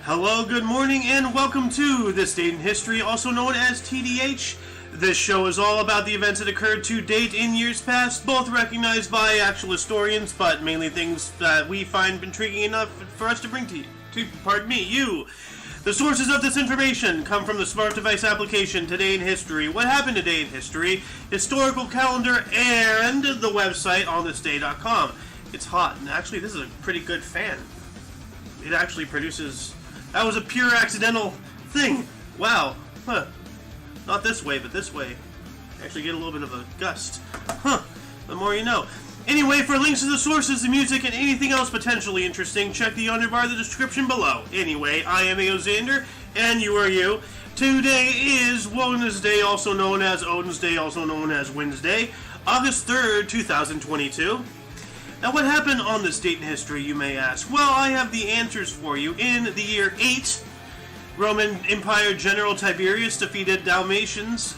Hello, good morning, and welcome to This Date in History, also known as TDH. This show is all about the events that occurred to date in years past, both recognized by actual historians, but mainly things that we find intriguing enough for us to bring to you. The sources of this information come from the smart device application Today in History, What Happened Today in History, Historical Calendar, and the website onthisday.com. It's hot, and actually this is a pretty good fan. It actually produces... That was a pure accidental thing. Wow. Huh. Not this way, but this way. Actually get a little bit of a gust. Huh. The more you know. Anyway, for links to the sources, the music, and anything else potentially interesting, check the underbar of the description below. Anyway, I am Xander, and you are you. Today is Wednesday, also known as Odin's Day, also known as Wednesday, August 3rd, 2022. Now, what happened on this date in history, you may ask? Well, I have the answers for you. In the year 8, Roman Empire General Tiberius defeated Dalmatians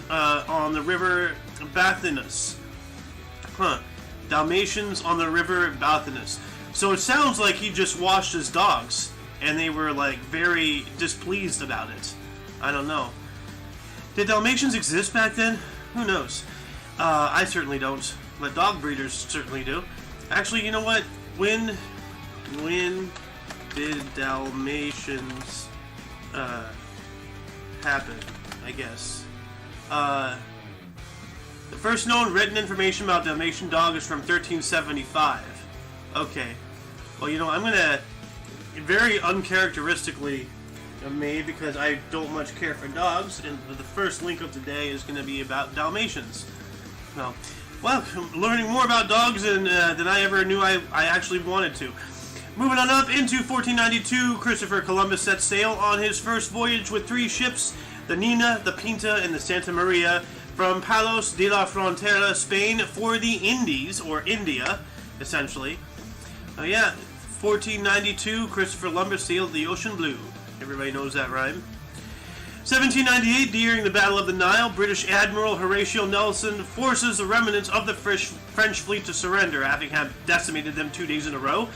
on the river Bathinus. Dalmatians on the river Bathinus. So it sounds like he just washed his dogs, and they were, like, very displeased about it. I don't know. Did Dalmatians exist back then? Who knows? I certainly don't. But dog breeders certainly do. Actually, you know what? When did Dalmatians happen? I guess. The first known written information about Dalmatian dog is from 1375. Okay. Well, you know, I'm gonna very uncharacteristically made because I don't much care for dogs, and the first link of today is going to be about Dalmatians. So. Well, learning more about dogs than I ever knew I actually wanted to. Moving on up into 1492, Christopher Columbus set sail on his first voyage with 3 ships, the Nina, the Pinta, and the Santa Maria, from Palos de la Frontera, Spain, for the Indies, or India, essentially. 1492, Christopher Columbus sailed the ocean blue. Everybody knows that rhyme. 1798, during the Battle of the Nile, British Admiral Horatio Nelson forces the remnants of the French fleet to surrender, having decimated them 2 days in a row,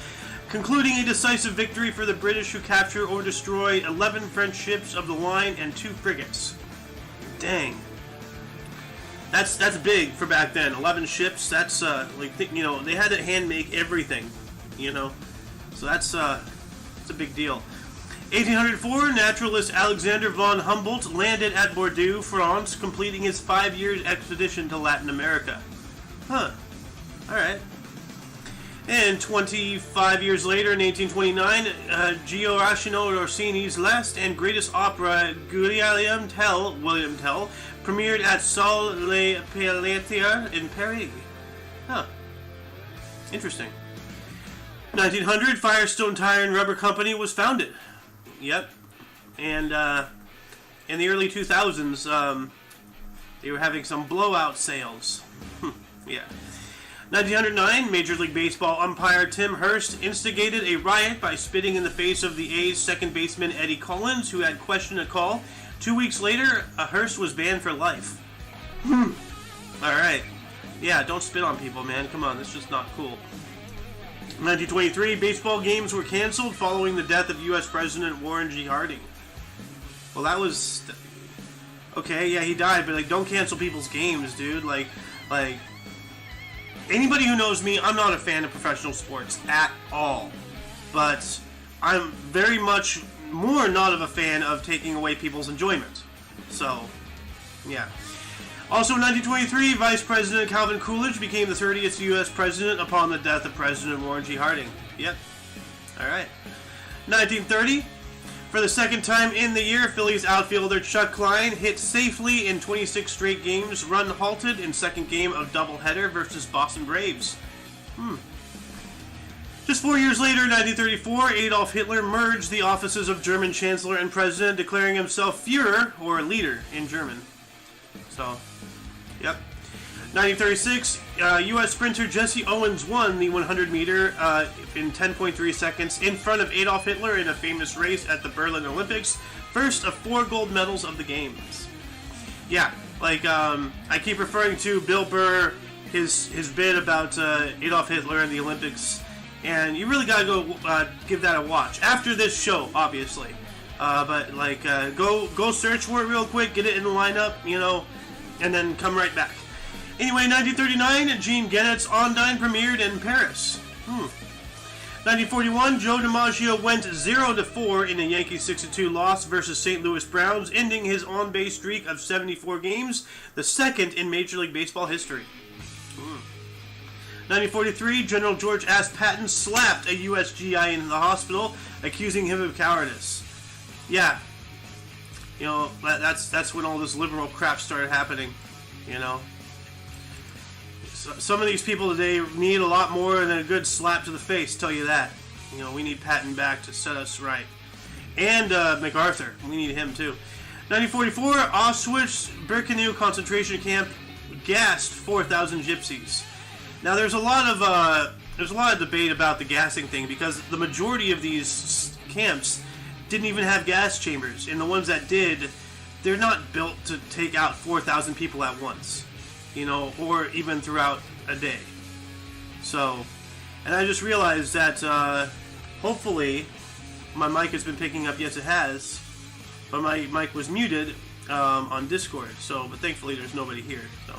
concluding a decisive victory for the British, who capture or destroy 11 French ships of the line and 2 frigates. Dang. That's big for back then. 11 ships, that's, they had to hand make everything, you know. So that's a big deal. 1804, naturalist Alexander von Humboldt landed at Bordeaux, France, completing his 5-year expedition to Latin America. Huh. Alright. And 25 years later, in 1829, Gioacchino Rossini's last and greatest opera, William Tell, premiered at Salle Les Pelletier in Paris. Huh. Interesting. 1900, Firestone Tire and Rubber Company was founded. Yep. And in the early 2000s, they were having some blowout sales. Yeah. 1909, Major League Baseball umpire Tim Hurst instigated a riot by spitting in the face of the A's second baseman Eddie Collins, who had questioned a call. 2 weeks later, Hurst was banned for life. Alright. Yeah, don't spit on people, man. Come on, that's just not cool. 1923, baseball games were canceled following the death of U.S. President Warren G. Harding. Well, that was... Okay, yeah, he died, but, don't cancel people's games, dude. Like, anybody who knows me, I'm not a fan of professional sports at all. But I'm very much more not of a fan of taking away people's enjoyment. So, yeah. Also in 1923, Vice President Calvin Coolidge became the 30th U.S. President upon the death of President Warren G. Harding. Yep. Alright. 1930, for the second time in the year, Phillies outfielder Chuck Klein hit safely in 26 straight games, run halted in second game of doubleheader versus Boston Braves. Just 4 years later, 1934, Adolf Hitler merged the offices of German Chancellor and President, declaring himself Führer, or leader, in German. So, yep. 1936, U.S. sprinter Jesse Owens won the 100-meter in 10.3 seconds in front of Adolf Hitler in a famous race at the Berlin Olympics, first of 4 gold medals of the Games. Yeah, I keep referring to Bill Burr, his bit about Adolf Hitler and the Olympics and you really gotta go give that a watch after this show, obviously. But like, go search for it real quick, get it in the lineup, you know, and then come right back. Anyway, 1939, Jean Genet's Ondine premiered in Paris. 1941, Joe DiMaggio went 0-4 in a Yankees 6-2 loss versus St. Louis Browns, ending his on-base streak of 74 games, the second in Major League Baseball history. 1943, General George S. Patton slapped a U.S. GI in the hospital, accusing him of cowardice. Yeah, you know, that's when all this liberal crap started happening, you know. Some of these people today need a lot more than a good slap to the face, tell you that. You know, we need Patton back to set us right. And MacArthur, we need him too. 1944, Auschwitz-Birkenau concentration camp gassed 4,000 gypsies. Now there's a lot of debate about the gassing thing, because the majority of these camps didn't even have gas chambers, and the ones that did, they're not built to take out 4,000 people at once, you know, or even throughout a day. So, and I just realized that hopefully my mic has been picking up. Yes, it has, but my mic was muted on Discord. So, but thankfully there's nobody here. So,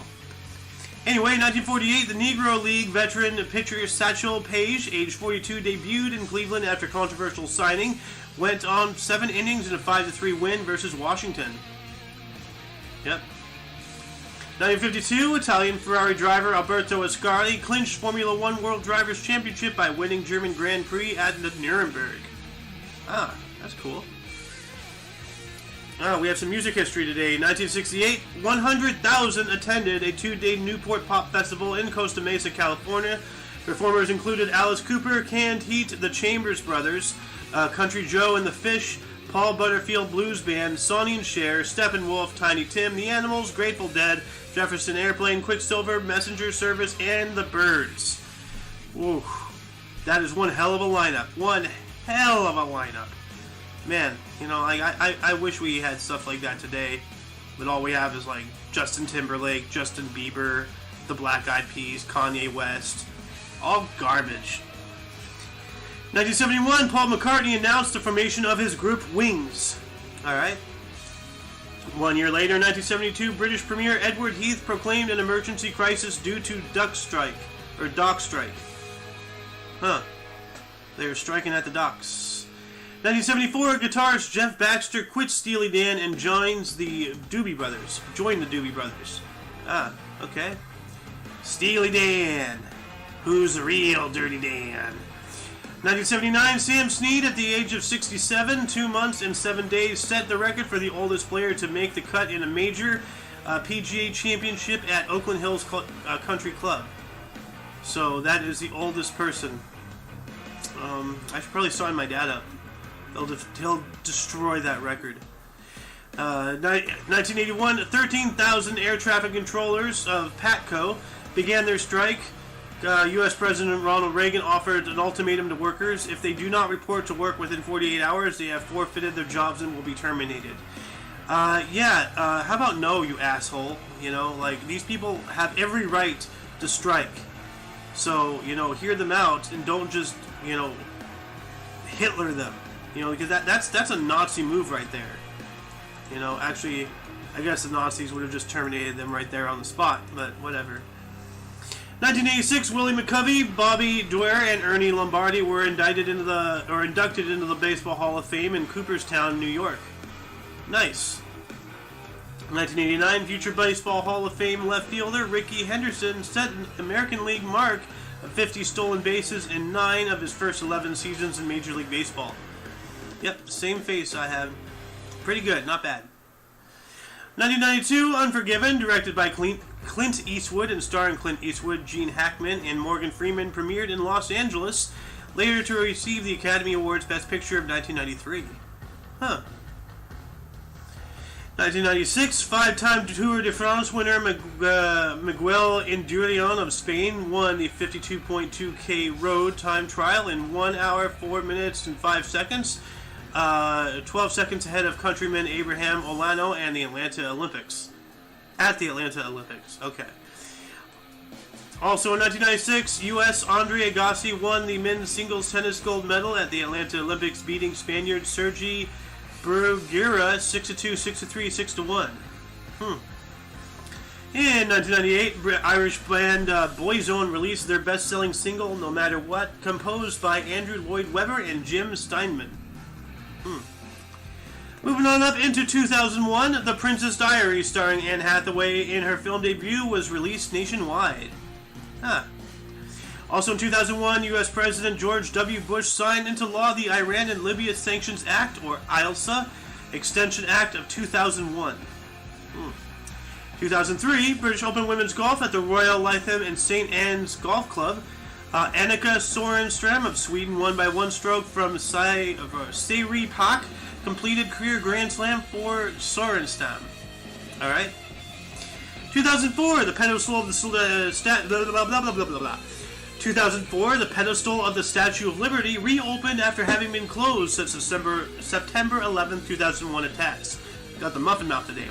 anyway, 1948, the Negro League veteran pitcher Satchel Paige, age 42, debuted in Cleveland after controversial signing. Went on 7 innings in a 5-3 win versus Washington. Yep. 1952, Italian Ferrari driver Alberto Ascari clinched Formula One World Drivers' Championship by winning German Grand Prix at Nuremberg. Ah, that's cool. We have some music history today. 1968, 100,000 attended a 2-day Newport Pop Festival in Costa Mesa, California. Performers included Alice Cooper, Canned Heat, the Chambers Brothers, Country Joe and the Fish, Paul Butterfield Blues Band, Sonny and Cher, Steppenwolf, Tiny Tim, The Animals, Grateful Dead, Jefferson Airplane, Quicksilver, Messenger Service, and The Byrds. Ooh, that is one hell of a lineup. One hell of a lineup. Man, you know, I wish we had stuff like that today, but all we have is like Justin Timberlake, Justin Bieber, the Black Eyed Peas, Kanye West. All garbage. 1971, Paul McCartney announced the formation of his group Wings. Alright. 1 year later, 1972, British Premier Edward Heath proclaimed an emergency crisis due to dock strike. Huh. They were striking at the docks. 1974, guitarist Jeff Baxter quits Steely Dan and joins the Doobie Brothers. Ah, okay. Steely Dan. Who's the real Dirty Dan? 1979, Sam Snead, at the age of 67, 2 months and 7 days, set the record for the oldest player to make the cut in a major PGA championship at Oakland Hills Country Club. So that is the oldest person. I should probably sign my dad up. He'll destroy that record. 1981, 13,000 air traffic controllers of PATCO began their strike. U.S. President Ronald Reagan offered an ultimatum to workers. If they do not report to work within 48 hours, they have forfeited their jobs and will be terminated. How about no, you asshole? You know, like, these people have every right to strike. So, you know, hear them out and don't just, you know, Hitler them. You know, because that's a Nazi move right there. You know, actually, I guess the Nazis would have just terminated them right there on the spot, but whatever. 1986, Willie McCovey, Bobby Dwyer, and Ernie Lombardi were inducted into the Baseball Hall of Fame in Cooperstown, New York. Nice. 1989, future Baseball Hall of Fame left fielder Rickey Henderson set an American League mark of 50 stolen bases in 9 of his first 11 seasons in Major League Baseball. Yep, same face I have. Pretty good, not bad. 1992, Unforgiven, directed by Clint Eastwood and starring Clint Eastwood, Gene Hackman, and Morgan Freeman, premiered in Los Angeles, later to receive the Academy Awards Best Picture of 1993. Huh. 1996, 5-time Tour de France winner Miguel Indurain of Spain won the 52.2K road time trial in 1 hour, 4 minutes, and 5 seconds. 12 seconds ahead of countryman Abraham Olano and the Atlanta Olympics. At the Atlanta Olympics, okay. Also in 1996, U.S. Andre Agassi won the men's singles tennis gold medal at the Atlanta Olympics, beating Spaniard Sergi Bruguera 6-2, 6-3, 6-1. In 1998, Irish band Boyzone released their best-selling single, No Matter What, composed by Andrew Lloyd Webber and Jim Steinman. Moving on up into 2001, The Princess Diaries, starring Anne Hathaway in her film debut, was released nationwide. Also in 2001, U.S. President George W. Bush signed into law the Iran and Libya Sanctions Act, or ILSA, Extension Act of 2001. 2003, British Open Women's Golf at the Royal Lytham and St. Anne's Golf Club. Annika Sorenstam of Sweden won by one stroke from Sari Pak, completed career Grand Slam for Sorenstam. Alright. 2004, the pedestal of the 2004, the pedestal of the Statue of Liberty reopened after having been closed since September 11, 2001 attacks. Got the muffin mouth today.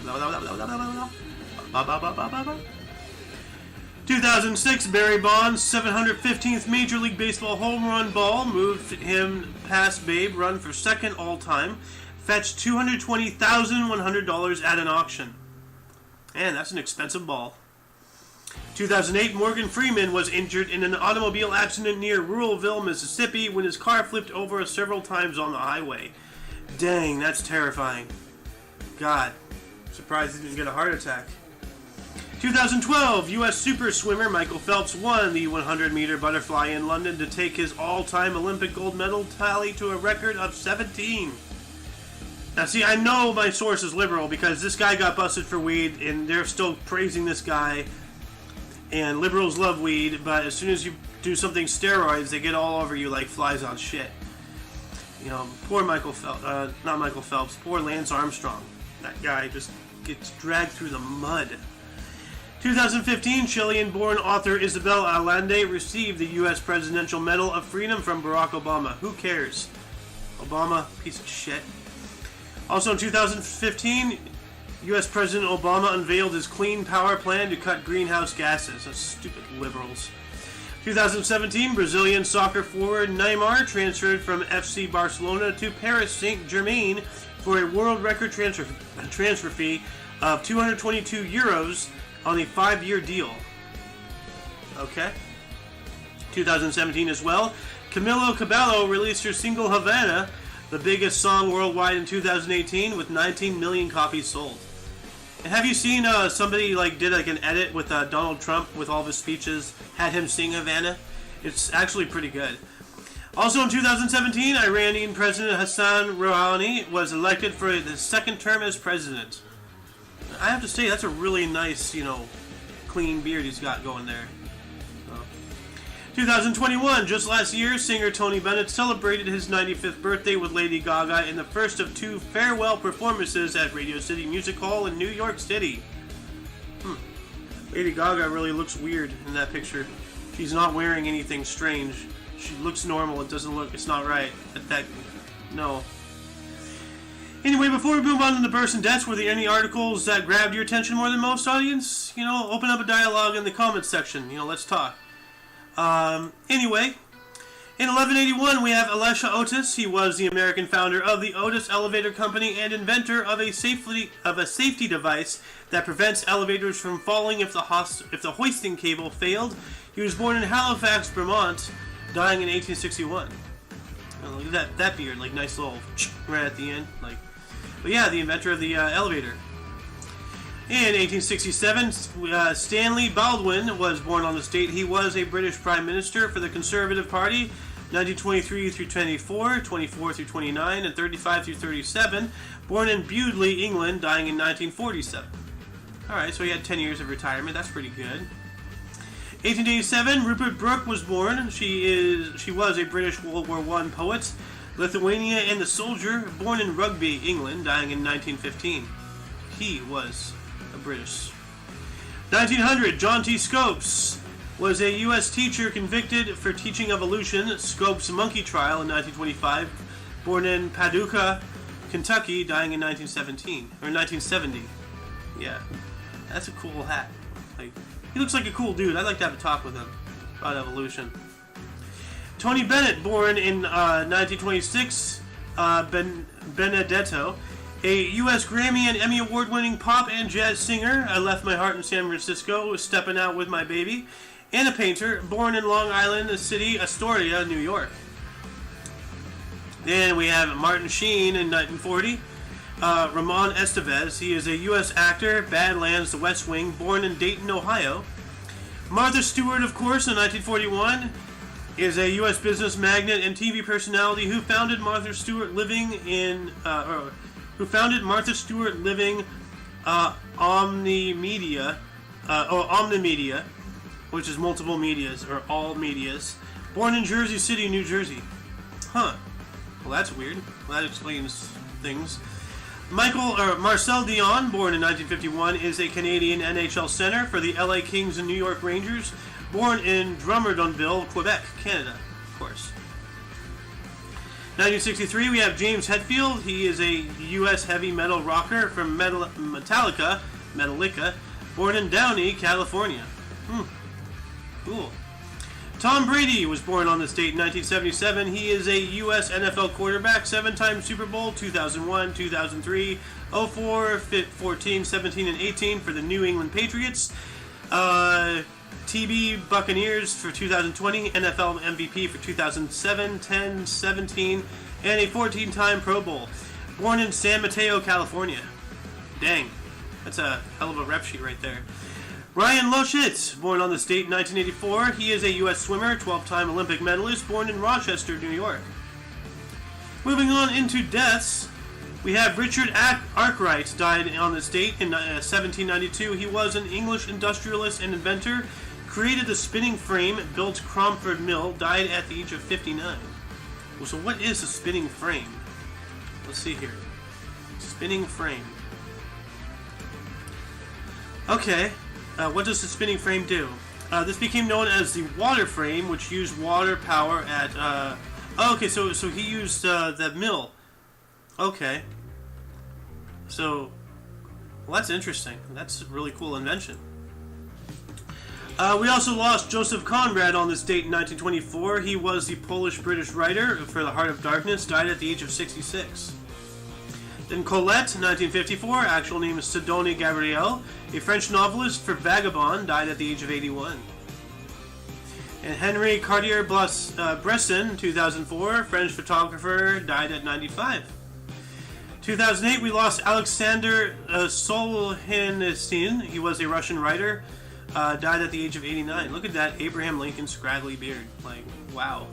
2006, Barry Bonds' 715th Major League Baseball home run ball moved him past Babe Run for second all-time, fetched $220,100 at an auction. Man, that's an expensive ball. 2008, Morgan Freeman was injured in an automobile accident near Ruralville, Mississippi, when his car flipped over several times on the highway. Dang, that's terrifying. God, surprised he didn't get a heart attack. 2012, U.S. super swimmer Michael Phelps won the 100-meter butterfly in London to take his all-time Olympic gold medal tally to a record of 17. Now, see, I know my source is liberal because this guy got busted for weed, and they're still praising this guy. And liberals love weed, but as soon as you do something steroids, they get all over you like flies on shit. You know, poor Michael Phelps, not Michael Phelps, poor Lance Armstrong. That guy just gets dragged through the mud. 2015, Chilean-born author Isabel Allende received the U.S. Presidential Medal of Freedom from Barack Obama. Who cares? Obama, piece of shit. Also in 2015, U.S. President Obama unveiled his clean power plan to cut greenhouse gases. Those stupid liberals. 2017, Brazilian soccer forward Neymar transferred from FC Barcelona to Paris Saint-Germain for a world record transfer fee of €222 on a 5-year deal. Okay. 2017 as well, Camila Cabello released her single Havana, the biggest song worldwide in 2018, with 19 million copies sold. And have you seen somebody did an edit with Donald Trump with all of his speeches, had him sing Havana? It's actually pretty good. Also in 2017, Iranian President Hassan Rouhani was elected for the second term as president. I have to say, that's a really nice, clean beard he's got going there. 2021, just last year, singer Tony Bennett celebrated his 95th birthday with Lady Gaga in the first of 2 farewell performances at Radio City Music Hall in New York City. Lady Gaga really looks weird in that picture. She's not wearing anything strange. She looks normal. It's not right. No. Anyway, before we move on to the births and deaths, were there any articles that grabbed your attention more than most, audience? Open up a dialogue in the comments section. Let's talk. Anyway, in 1181 we have Elisha Otis. He was the American founder of the Otis Elevator Company and inventor of a safety device that prevents elevators from falling if the hoisting cable failed. He was born in Halifax, Vermont, dying in 1861. Look at that beard, nice little right at the end, But yeah, the inventor of the elevator. In 1867, Stanley Baldwin was born on the state. He was a British Prime Minister for the Conservative Party, 1923 through 24, 24 through 29, and 35 through 37. Born in Bewdley, England, dying in 1947. Alright, so he had 10 years of retirement. That's pretty good. 1887, Rupert Brooke was born. She was a British World War I poet. Lithuania and the Soldier, born in Rugby, England, dying in 1915. He was British. 1900, John T. Scopes was a U.S. teacher convicted for teaching evolution. Scopes' monkey trial in 1925. Born in Paducah, Kentucky, dying in 1970. Yeah, that's a cool hat. He looks like a cool dude. I'd like to have a talk with him about evolution. Tony Bennett, born in 1926, Benedetto, a U.S. Grammy and Emmy Award-winning pop and jazz singer. I left my heart in San Francisco, stepping out with my baby. And a painter, born in Long Island City, Astoria, New York. Then we have Martin Sheen in 1940. Ramon Estevez, he is a U.S. actor, Badlands, The West Wing, born in Dayton, Ohio. Martha Stewart, of course, in 1941, is a U.S. business magnate and TV personality who founded Martha Stewart Living OMNI, which is multiple medias, or all medias. Born in Jersey City, New Jersey. Huh. Well, that's weird. Well, that explains things. Marcel Dion, born in 1951, is a Canadian NHL center for the LA Kings and New York Rangers. Born in Drummondville, Quebec, Canada, of course. 1963, we have James Hetfield. He is a U.S. heavy metal rocker from Metallica, born in Downey, California. Cool. Tom Brady was born on this date in 1977. He is a U.S. NFL quarterback, 7-time Super Bowl, 2001, 2003, 04, 14, 17, and 18 for the New England Patriots. TB Buccaneers for 2020, NFL MVP for 2007, 10, 17, and a 14-time Pro Bowl. Born in San Mateo, California. Dang, that's a hell of a rep sheet right there. Ryan Loschitz, born on this date in 1984. He is a U.S. swimmer, 12-time Olympic medalist, born in Rochester, New York. Moving on into deaths, we have Richard Arkwright, died on this date in 1792. He was an English industrialist and inventor, created the spinning frame, built Cromford Mill, died at the age of 59. Well, so what is a spinning frame? Let's see here. Spinning frame. Okay, what does the spinning frame do? This became known as the water frame, which used water power at... okay, so he used the mill. Okay. So, well, that's interesting. That's a really cool invention. We also lost Joseph Conrad on this date in 1924. He was the Polish-British writer for The Heart of Darkness, died at the age of 66. Then Colette, 1954, actual name is Sidonie Gabriel, a French novelist for Vagabond, died at the age of 81. And Henri Cartier-Bresson, 2004, French photographer, died at 95. 2008, we lost Alexander Solzhenitsyn. He was a Russian writer, died at the age of 89. Look at that Abraham Lincoln scraggly beard. Like, wow.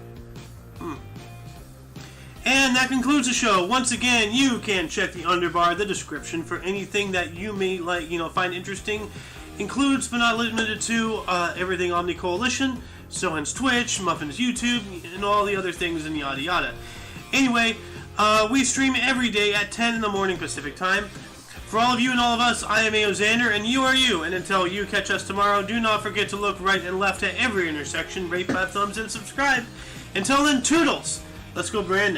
And that concludes the show. Once again, you can check the underbar, the description, for anything that you may like, find interesting. Includes, but not limited to, everything Omni Coalition, Sohan's Twitch, Muffin's YouTube, and all the other things and yada yada. Anyway, we stream every day at 10 in the morning Pacific Time. For all of you and all of us, I am A.O. Xander, and you are you. And until you catch us tomorrow, do not forget to look right and left at every intersection, rate 5 thumbs, and subscribe. Until then, toodles! Let's go, Brandon.